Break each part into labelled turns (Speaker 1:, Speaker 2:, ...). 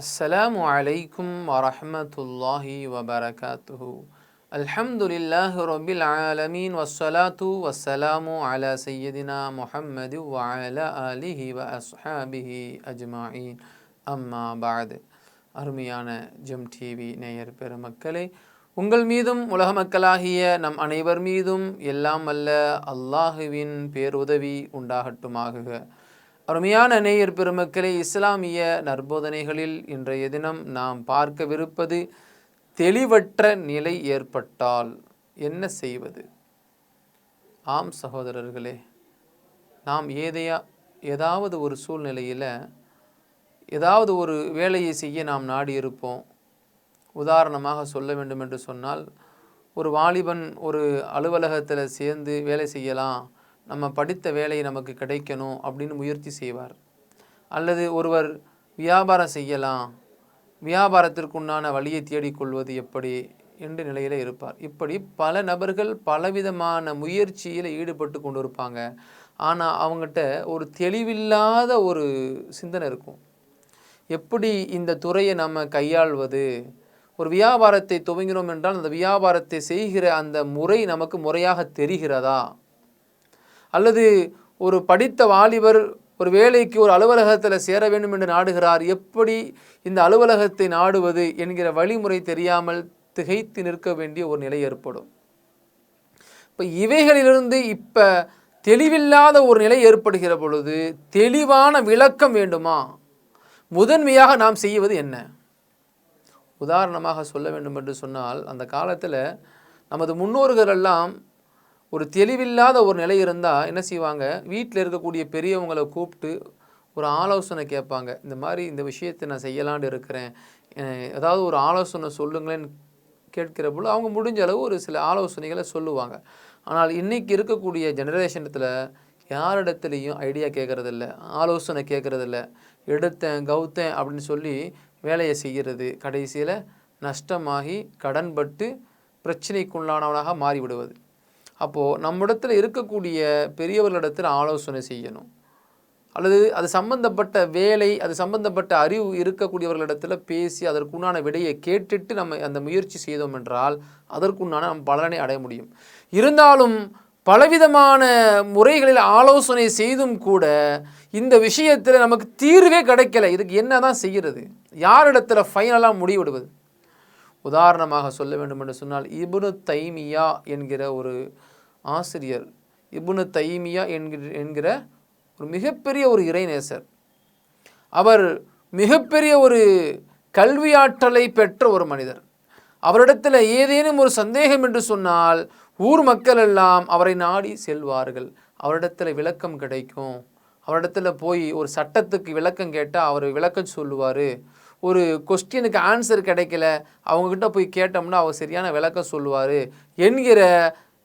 Speaker 1: السلام عليكم ورحمة الله وبركاته. الحمد لله رب العالمين والصلاة والسلام على سيدنا محمد وعلى آله وأصحابه أجمعين. أما بعد. அருமையான GeM TV நேயர் பெருமக்களே, உங்கள் மீதும் உலக மக்களாகிய நம் அனைவர் மீதும் எல்லாம் அல்ல அல்லாஹுவின் பேருதவி உண்டாகட்டுமாக. அருமையான நேயர் பெருமக்களே, இஸ்லாமிய நற்போதனைகளில் இன்றைய தினம் நாம் பார்க்கவிருப்பது, தெளிவற்ற நிலை ஏற்பட்டால் என்ன செய்வது? ஆம் சகோதரர்களே, நாம் ஏதாவது ஒரு சூழ்நிலையில் ஏதாவது ஒரு வேலையை செய்ய நாம் நாடி இருப்போம். உதாரணமாக சொல்ல வேண்டும் என்று சொன்னால், ஒரு வாலிபன் ஒரு அலுவலகத்தில் சேர்ந்து வேலை செய்யலாம், நம்ம படித்த வேலை நமக்கு கிடைக்கணும் அப்படின்னு முயற்சி செய்வார். அல்லது ஒருவர் வியாபாரம் செய்யலாம், வியாபாரத்திற்குண்டான வழியை தேடிக்கொள்வது எப்படி என்ற நிலையில் இருப்பார். இப்படி பல நபர்கள் பலவிதமான முயற்சியில் ஈடுபட்டு கொண்டு இருப்பாங்க. ஆனால் அவங்ககிட்ட ஒரு தெளிவில்லாத ஒரு சிந்தனை இருக்கும். எப்படி இந்த துறையை நம்ம கையாள்வது? ஒரு வியாபாரத்தை துவங்கினோம் என்றால் அந்த வியாபாரத்தை செய்கிற அந்த முறை நமக்கு முறையாக தெரிகிறதா? அல்லது ஒரு படித்த வாலிபர் ஒரு வேலைக்கு ஒரு அலுவலகத்தில் சேர வேண்டும் என்று நாடுகிறார். எப்படி இந்த அலுவலகத்தை நாடுவது என்கிற வழிமுறை தெரியாமல் திகைத்து நிற்க வேண்டிய ஒரு நிலை ஏற்படும். இப்போ இவைகளிலிருந்து தெளிவில்லாத ஒரு நிலை ஏற்படுகிற பொழுது தெளிவான விளக்கம் வேண்டுமா? முதன்மையாக நாம் செய்வது என்ன? உதாரணமாக சொல்ல வேண்டும் என்று சொன்னால், அந்த காலத்தில் நமது முன்னோர்கள் எல்லாம் ஒரு தெளிவில்லாத ஒரு நிலை இருந்தால் என்ன செய்வாங்க? வீட்டில் இருக்கக்கூடிய பெரியவங்களை கூப்பிட்டு ஒரு ஆலோசனை கேட்பாங்க. இந்த மாதிரி இந்த விஷயத்தை நான் செய்யலான்னு இருக்கிறேன், ஏதாவது ஒரு ஆலோசனை சொல்லுங்களேன்னு கேட்கிற பொழுது அவங்க முடிஞ்ச அளவு ஒரு சில ஆலோசனைகளை சொல்லுவாங்க. ஆனால் இன்றைக்கி இருக்கக்கூடிய ஜெனரேஷனத்தில் யாரிடத்துலையும் ஐடியா கேட்குறதில்ல, ஆலோசனை கேட்குறதில்ல. எடுத்தேன் கவுத்தேன் அப்படின்னு சொல்லி வேலையை செய்கிறது, கடைசியில் நஷ்டமாகி கடன்பட்டு பிரச்சனைக்குள்ளானவனாக மாறிவிடுவது. அப்போது நம்மிடத்தில் இருக்கக்கூடிய பெரியவர்களிடத்தில் ஆலோசனை செய்யணும். அல்லது அது சம்பந்தப்பட்ட வேலை, அது சம்பந்தப்பட்ட அறிவு இருக்கக்கூடியவர்களிடத்தில் பேசி அதற்குண்டான விடையை கேட்டுட்டு நம்ம அந்த முயற்சி செய்தோம் என்றால் அதற்குண்டான நம்ம பலனை அடைய முடியும். இருந்தாலும் பலவிதமான முறைகளில் ஆலோசனை செய்தும் கூட இந்த விஷயத்தில் நமக்கு தீர்வே கிடைக்கல. இதுக்கு என்ன தான் செய்கிறது? யாரிடத்தில் ஃபைனலாக முடிவெடுவது? உதாரணமாக சொல்ல வேண்டும் என்று சொன்னால், இப்னு தைமியா என்கிற ஒரு ஆசிரியர், இப்னு தைமியா என்கிற ஒரு மிகப்பெரிய ஒரு இறைநேசர். அவர் மிகப்பெரிய ஒரு கல்வியாற்றலை பெற்ற ஒரு மனிதர். அவரிடத்தில் ஏதேனும் ஒரு சந்தேகம் என்று சொன்னால் ஊர் மக்கள் எல்லாம் அவரை நாடி செல்வார்கள். அவரிடத்தில் விளக்கம் கிடைக்கும். அவரிடத்தில் போய் ஒரு சட்டத்துக்கு விளக்கம் கேட்டால் அவர் விளக்கம் சொல்லுவார். ஒரு கொஸ்டினுக்கு ஆன்சர் கிடைக்கல, அவங்கக்கிட்ட போய் கேட்டோம்னா அவர் சரியான விளக்கம் சொல்லுவார் என்கிற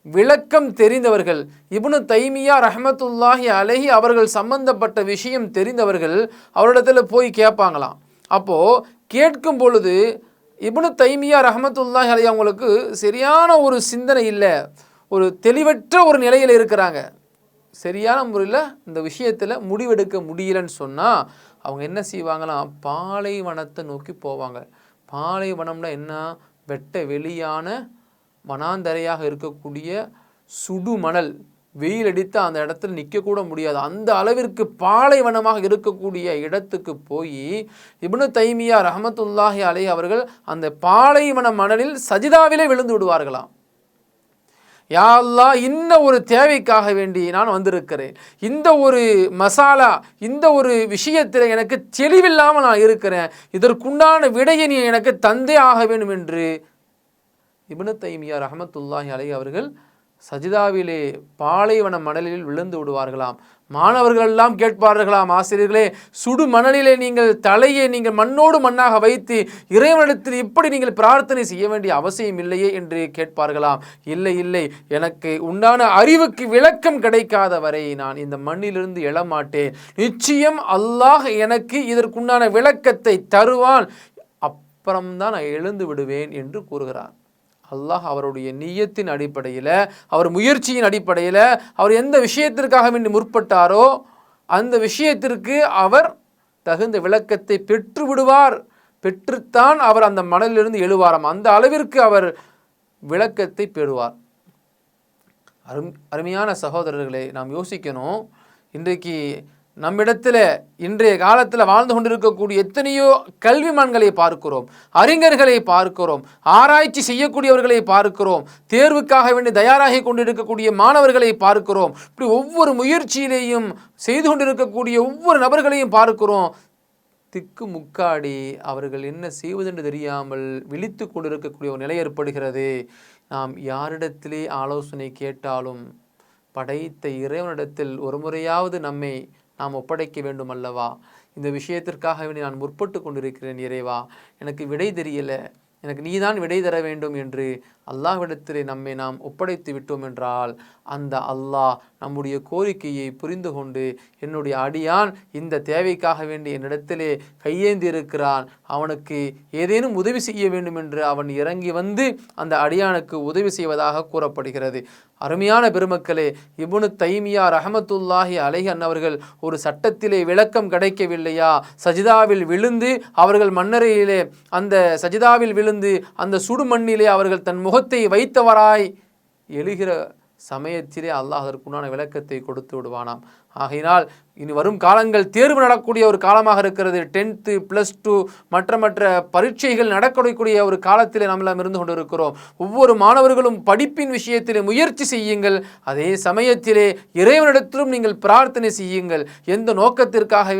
Speaker 1: விளக்கம் தெரிந்தவர்கள். இப்னு தைமியா ரஹ்மத்துல்லாஹி அலைஹி அவர்கள் சம்பந்தப்பட்ட விஷயம் தெரிந்தவர்கள் அவரிடத்தில் போய் கேட்பாங்களாம். அப்போது கேட்கும் பொழுது இப்னு தைமியா ரஹ்மத்துல்லாஹி அலைஹி அவங்களுக்கு சரியான ஒரு சிந்தனை இல்லை, ஒரு தெளிவற்ற ஒரு நிலையில் இருக்கிறாங்க. சரியான முறையில் இந்த விஷயத்தில் முடிவெடுக்க முடியலன்னு சொன்னால் அவங்க என்ன செய்வாங்களாம்? பாலைவனத்தை நோக்கி போவாங்க. பாலைவனம்னா என்ன? வெட்ட வெளியான வனாந்தரையாக இருக்கக்கூடிய சுடுமணல், வெயில் அடித்து அந்த இடத்துல நிற்கக்கூட முடியாது, அந்த அளவிற்கு பாலைவனமாக இருக்கக்கூடிய இடத்துக்கு போய் இப்னு தைமியா ரஹ்மத்துல்லாஹி அலைஹி அவர்கள் அந்த பாலைவன மணலில் சஜிதாவிலே விழுந்து விடுவார்களாம். யா அல்லாஹ், இந்த ஒரு தேவைக்காக வேண்டி நான் வந்திருக்கிறேன், இந்த ஒரு மசாலா, இந்த ஒரு விஷயத்தில் எனக்கு தெளிவில்லாமல் நான் இருக்கிறேன், இதற்குண்டான விடையை நீ எனக்கு தந்தே ஆக வேண்டும் என்று இப்னு தைமியா ரஹ்மத்துல்லாஹி அலைஹி அவர்கள் சஜிதாவிலே பாலைவன மணலில் விழுந்து விடுவார்களாம். மாணவர்கள் எல்லாம் கேட்பார்களாம், ஆசிரியர்களே, சுடு மணலிலே நீங்கள் தலையை நீங்கள் மண்ணோடு மண்ணாக வைத்து இறைவனிடத்தில் இப்படி நீங்கள் பிரார்த்தனை செய்ய வேண்டிய அவசியம் இல்லையே என்று கேட்பார்களாம். இல்லை இல்லை, எனக்கு உண்டான அறிவுக்கு விளக்கம் கிடைக்காத வரை நான் இந்த மண்ணிலிருந்து எழமாட்டேன். நிச்சயம் அல்லாஹ் எனக்கு இதற்குண்டான விளக்கத்தை தருவான், அப்புறம்தான் நான் எழுந்து விடுவேன் என்று கூறுகிறார். அல்லாஹ் அவருடைய நியத்தின் அடிப்படையில், அவர் முயற்சியின் அடிப்படையில், அவர் எந்த விஷயத்திற்காக வேண்டி முற்பட்டாரோ அந்த விஷயத்திற்கு அவர் தகுந்த விளக்கத்தை பெற்று விடுவார். பெற்றுத்தான் அவர் அந்த மணலிலிருந்து எழுவாராம். அந்த அளவிற்கு அவர் விளக்கத்தை பெறுவார். அருமையான சகோதரர்களை, நாம் யோசிக்கணும். இன்றைக்கு நம்மிடத்தில் இன்றைய காலத்தில் வாழ்ந்து கொண்டிருக்கக்கூடிய எத்தனையோ கல்விமான்களை பார்க்கிறோம், அறிஞர்களை பார்க்கிறோம், ஆராய்ச்சி செய்யக்கூடியவர்களை பார்க்கிறோம், தேர்வுக்காக வேண்டி தயாராகி கொண்டிருக்கக்கூடிய மாணவர்களை பார்க்கிறோம். இப்படி ஒவ்வொரு முயற்சியிலேயும் செய்து கொண்டிருக்கக்கூடிய ஒவ்வொரு நபர்களையும் பார்க்கிறோம். திக்கு முக்காடி அவர்கள் என்ன செய்வதென்று தெரியாமல் விழித்து கொண்டிருக்கக்கூடிய ஒரு நிலை ஏற்படுகிறது. நாம் யாரிடத்திலே ஆலோசனை கேட்டாலும் படைத்த இறைவனிடத்தில் ஒரு முறையாவது நம்மை நாம் ஒப்படைக்க வேண்டும் அல்லவா? இந்த விஷயத்திற்காக வேண்டி நான் முற்பட்டு கொண்டிருக்கிறேன் இறைவா, எனக்கு விடை தெரியல, எனக்கு நீதான் விடை தர வேண்டும் என்று அல்லாஹ்விடத்திலே நம்மை நாம் ஒப்படைத்து விட்டோம் என்றால் அந்த அல்லாஹ் நம்முடைய கோரிக்கையை புரிந்து கொண்டு என்னுடைய அடியான் இந்த தேவைக்காக வேண்டி என்னிடத்திலே கையேந்தி இருக்கிறான், அவனுக்கு ஏதேனும் உதவி செய்ய வேண்டும் என்று அவன் இறங்கி வந்து அந்த அடியானுக்கு உதவி செய்வதாக கூறப்படுகிறது. அருமையான பெருமக்களே, இப்னு தைமியா ரஹமத்துல்லாஹி அலைஹி அன்னவர்கள் ஒரு சட்டத்திலே விளக்கம் கிடைக்கவில்லையா, சஜிதாவில் விழுந்து அவர்கள் மண்ணறையிலே அந்த சஜிதாவில் விழுந்து அந்த சுடு மண்ணிலே அவர்கள் தன் முகத்தை வைத்தவராய் எழுகிற சமயத்திலே அல்லாஹ் அதற்குண்டான விளக்கத்தை கொடுத்து விடுவானாம். ஆகையினால் இனி வரும் காலங்கள் தேர்வு நடக்கக்கூடிய ஒரு காலமாக இருக்கிறது. 10th +2 மற்ற பரீட்சைகள் நடக்கக்கூடிய ஒரு காலத்திலே நம்மளாம் இருந்து கொண்டிருக்கிறோம். ஒவ்வொரு மாணவர்களும் படிப்பின் விஷயத்திலே முயற்சி செய்யுங்கள். அதே சமயத்திலே இறைவனிடத்திலும் நீங்கள் பிரார்த்தனை செய்யுங்கள். எந்த நோக்கத்திற்காக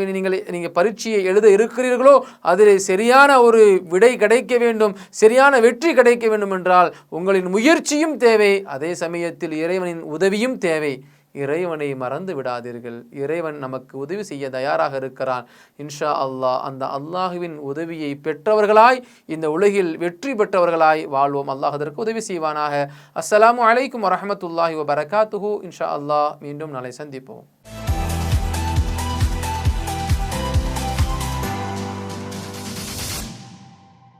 Speaker 1: நீங்கள் பரீட்சையை எழுத இருக்கிறீர்களோ அதிலே சரியான ஒரு விடை கிடைக்க வேண்டும், சரியான வெற்றி கிடைக்க வேண்டும் என்றால் உங்களின் முயற்சியும் தேவை, அதே சமயத்தில் இறைவனின் உதவியும் தேவை. இறைவனை மறந்து விடாதீர்கள். இறைவன் நமக்கு உதவி செய்ய தயாராக இருக்கிறான். இன்ஷா அல்லாஹ் அந்த அல்லாஹுவின் உதவியை பெற்றவர்களாய் இந்த உலகில் வெற்றி பெற்றவர்களாய் வாழ்வோம். அல்லாஹ் அதற்கு உதவி செய்வானாக. அஸ்ஸலாமு அலைக்கும் வரஹ்மத்துல்லாஹி வபரகாத்துஹு. இன்ஷா அல்லாஹ் மீண்டும் நாளை சந்திப்போம்.